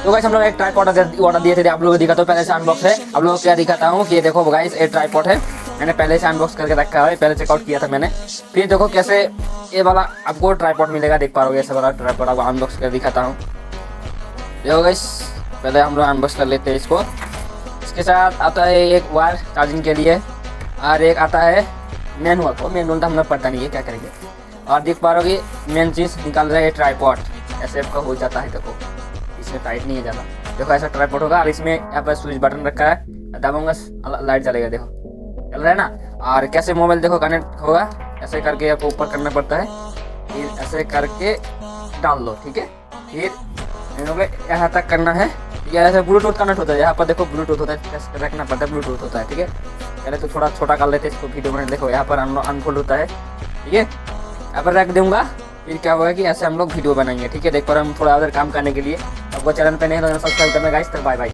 तो गाइस हम लोग एक ट्राइपॉड ऑर्डर दिए थे, आप लोगों को दिखाता हूँ। पहले से अनबॉक्स है, आप लोगों को क्या दिखाता हूँ कि ये देखो गाइस ये ट्राइपॉड है, मैंने पहले से अनबॉक्स करके रखा है, पहले चेकआउट किया था मैंने। फिर देखो कैसे ये वाला आपको ट्राइपॉड मिलेगा, देख पा रहे हो ऐसे वाला ट्राइपॉड आपको अनबॉक्स कर दिखाता हूँ। देखो गाइस पहले हम लोग अनबॉक्स कर लेते हैं इसको। इसके साथ आता है एक वायर चार्जिंग के लिए और एक आता है मैनुअल। वो मैनुअल तो हमें पता नहीं है क्या करेंगे। और देख पा रहे हो कि मेन चीज़ निकाल रहा है ट्राइपॉड, ऐसे का हो जाता है। देखो इसमें टाइट नहीं है ज़्यादा, देखो ऐसा ट्राइपॉड होगा और इसमें यहाँ पर स्विच बटन रखा है, दबाऊंगा लाइट जलेगा, देखो चल रहा है ना। और कैसे मोबाइल देखो कनेक्ट होगा, ऐसे करके आपको ऊपर करना पड़ता है, फिर ऐसे करके डाल दो, ठीक है। फिर यहाँ तक करना है, या ऐसे ब्लूटूथ कनेक्ट होता है, यहाँ पर देखो ब्लूटूथ होता है, रखना पड़ता है, ब्लूटूथ होता है, ठीक है। पहले तो थोड़ा छोटा कर लेते हैं इसको वीडियो में, देखो यहाँ पर अनफोल्ड होता है, ठीक है। यहाँ पर रख दूंगा, फिर क्या होगा कि ऐसे हम लोग वीडियो बनाएंगे, ठीक है। देख पर हम थोड़ा उधर काम करने के लिए, आपको चैनल पे नहीं तो सब्सक्राइब करना गाइस। तो बाय बाय।